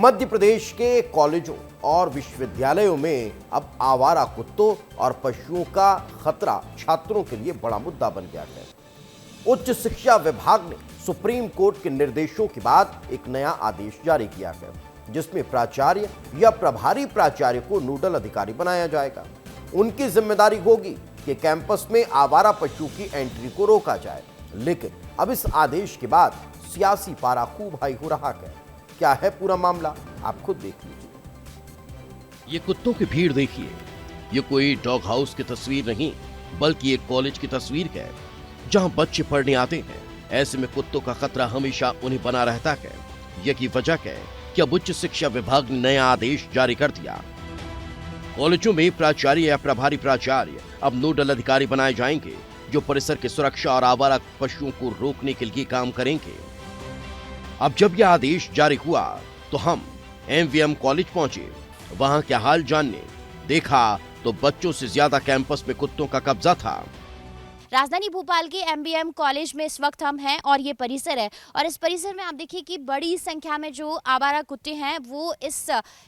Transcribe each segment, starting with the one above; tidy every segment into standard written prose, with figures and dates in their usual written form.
मध्य प्रदेश के कॉलेजों और विश्वविद्यालयों में अब आवारा कुत्तों और पशुओं का खतरा छात्रों के लिए बड़ा मुद्दा बन गया है। उच्च शिक्षा विभाग ने सुप्रीम कोर्ट के निर्देशों के बाद एक नया आदेश जारी किया है, जिसमें प्राचार्य या प्रभारी प्राचार्य को नोडल अधिकारी बनाया जाएगा। उनकी जिम्मेदारी होगी कि कैंपस में आवारा पशु की एंट्री को रोका जाए। लेकिन अब इस आदेश के बाद सियासी पारा खूब हाई हो रहा है। क्या है पूरा मामला, आप खुद देख लीजिए। ये कुत्तों की भीड़ देखिए। ये कोई डॉग हाउस की तस्वीर नहीं, बल्कि एक कॉलेज की तस्वीर है, जहां बच्चे पढ़ने आते हैं। ऐसे में कुत्तों का खतरा हमेशा उन्हें बना रहता है। यही वजह है कि अब उच्च शिक्षा विभाग ने नया आदेश जारी कर दिया। कॉलेजों में प्राचार्य या प्रभारी प्राचार्य अब नोडल अधिकारी बनाए जाएंगे, जो परिसर की सुरक्षा और आवारा पशुओं को रोकने के लिए काम करेंगे। अब जब यह आदेश जारी हुआ तो हम एमवीएम कॉलेज पहुंचे। वहां क्या हाल जानने देखा तो बच्चों से ज्यादा कैंपस में कुत्तों का कब्जा था। राजधानी भोपाल के एमबीएम कॉलेज में इस वक्त हम हैं और ये परिसर है, और इस परिसर में आप देखिए कि बड़ी संख्या में जो आवारा कुत्ते हैं वो इस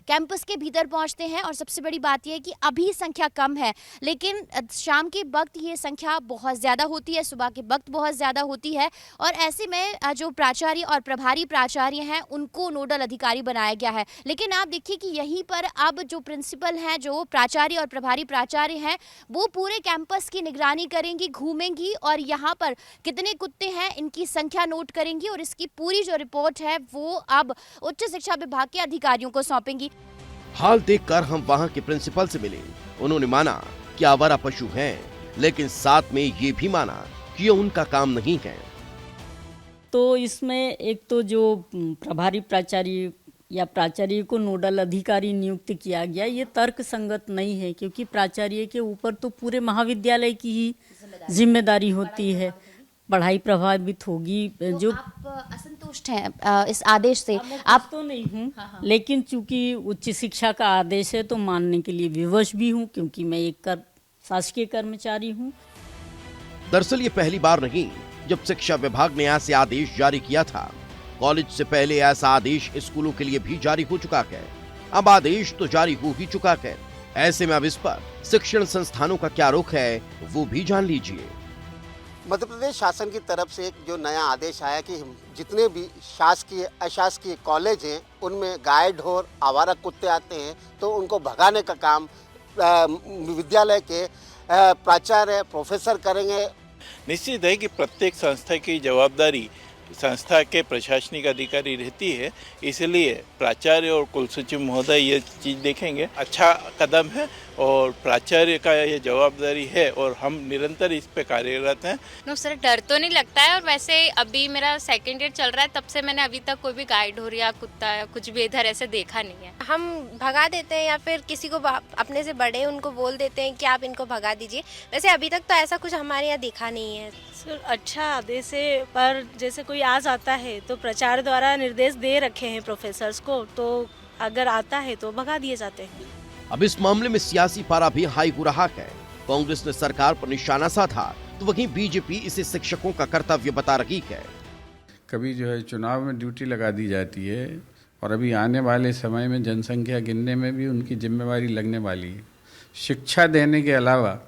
कैंपस के भीतर पहुंचते हैं। और सबसे बड़ी बात यह है कि अभी संख्या कम है, लेकिन शाम के वक्त ये संख्या बहुत ज़्यादा होती है, सुबह के वक्त बहुत ज़्यादा होती है। और ऐसे में जो प्राचार्य और प्रभारी प्राचार्य हैं उनको नोडल अधिकारी बनाया गया है। लेकिन आप देखिए कि यहीं पर अब जो प्रिंसिपल हैं, जो प्राचार्य और प्रभारी प्राचार्य हैं, वो पूरे कैंपस की निगरानी करेंगी, घूमेंगी और यहाँ पर कितने कुत्ते हैं इनकी संख्या नोट करेंगी, और इसकी पूरी जो रिपोर्ट है वो अब उच्च शिक्षा विभाग के अधिकारियों को सौंपेंगी। हाल देखकर हम वहां के प्रिंसिपल से मिले। उन्होंने माना कि आवारा पशु हैं, लेकिन साथ में ये भी माना कि ये उनका काम नहीं है। तो इसमें एक तो जो प्रभारी प्राचार्य या प्राचार्य को नोडल अधिकारी नियुक्त किया गया, ये तर्क संगत नहीं है, क्योंकि प्राचार्य के ऊपर तो पूरे महाविद्यालय की ही जिम्मेदारी होती है। पढ़ाई प्रभावित होगी। जो आप असंतुष्ट हैं इस आदेश से? आप तो नहीं हूँ, लेकिन चूंकि उच्च शिक्षा का आदेश है तो मानने के लिए विवश भी हूँ, क्योंकि मैं एक शासकीय कर्मचारी हूँ। दरअसल ये पहली बार नहीं जब शिक्षा विभाग ने ऐसे आदेश जारी किया था। कॉलेज से पहले ऐसा आदेश स्कूलों के लिए भी जारी हो चुका है। अब आदेश तो जारी हो ही चुका है। ऐसे में अब इस पर शिक्षण संस्थानों का क्या रुख है वो भी जान लीजिए। मध्य प्रदेश शासन की तरफ से एक जो नया आदेश आया कि जितने भी शासकीय अशासकीय कॉलेज हैं उनमें गाइड और आवारा कुत्ते आते हैं तो उनको भगाने का काम विद्यालय के प्राचार्य प्रोफेसर करेंगे। निश्चित है कि प्रत्येक संस्था की जवाबदारी संस्था के प्रशासनिक अधिकारी रहती है, इसलिए प्राचार्य और कुलसचिव महोदय ये चीज़ देखेंगे। अच्छा कदम है और प्राचार्य का ये जवाबदारी है और हम निरंतर इस पे कार्यरत हैं। नो सर, डर तो नहीं लगता है, और वैसे अभी मेरा सेकंड ईयर चल रहा है, तब से मैंने अभी तक कोई भी गाइड हो या कुत्ता या कुछ भी इधर ऐसे देखा नहीं है। हम भगा देते हैं या फिर किसी को अपने से बड़े उनको बोल देते हैं कि आप इनको भगा दीजिए। वैसे अभी तक तो ऐसा कुछ हमारे यहाँ देखा नहीं है। सर अच्छा आदेश है, पर जैसे कोई आ जाता है तो प्राचार्य द्वारा निर्देश दे रखे हैं प्रोफेसर्स को, तो अगर आता है तो भगा दिए जाते हैं। अब इस मामले में सियासी पारा भी हाई हो रहा है। कांग्रेस ने सरकार पर निशाना साधा तो वहीं बीजेपी इसे शिक्षकों का कर्तव्य बता रही है। कभी जो है चुनाव में ड्यूटी लगा दी जाती है, और अभी आने वाले समय में जनसंख्या गिनने में भी उनकी जिम्मेवारी लगने वाली है। शिक्षा देने के अलावा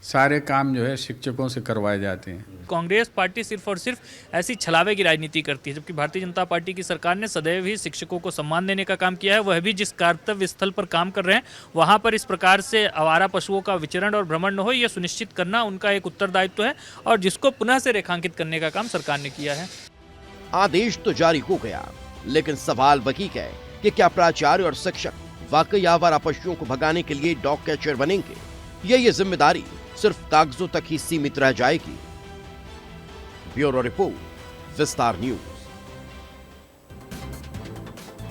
सारे काम जो है शिक्षकों से करवाए जाते हैं। कांग्रेस पार्टी सिर्फ और सिर्फ ऐसी छलावे की राजनीति करती है, जबकि भारतीय जनता पार्टी की सरकार ने सदैव ही शिक्षकों को सम्मान देने का काम किया है। वह भी जिस कर्तव्य स्थल पर काम कर रहे हैं वहां पर इस प्रकार से आवारा पशुओं का विचरण और भ्रमण न हो, यह सुनिश्चित करना उनका एक उत्तरदायित्व है, और जिसको पुनः से रेखांकित करने का काम सरकार ने किया है। आदेश तो जारी हो गया, लेकिन सवाल वही है कि क्या प्राचार्य और शिक्षक वाकई आवारा पशुओं को भगाने के लिए डॉग कैचर बनेंगे, या ये जिम्मेदारी सिर्फ कागजों तक ही सीमित रह जाएगी। ब्यूरो रिपोर्ट, विस्तार न्यूज।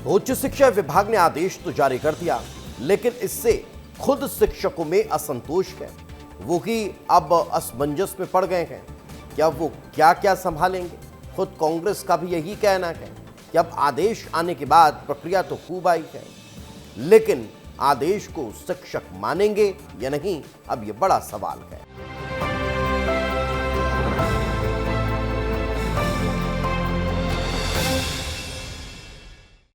उच्च शिक्षा विभाग ने आदेश तो जारी कर दिया, लेकिन इससे खुद शिक्षकों में असंतोष है। वो ही अब असमंजस में पड़ गए हैं। क्या वो क्या क्या संभालेंगे? खुद कांग्रेस का भी यही कहना है कि अब आदेश आने के बाद प्रक्रिया तो खूब आई है, लेकिन आदेश को शिक्षक मानेंगे या नहीं, अब यह बड़ा सवाल है।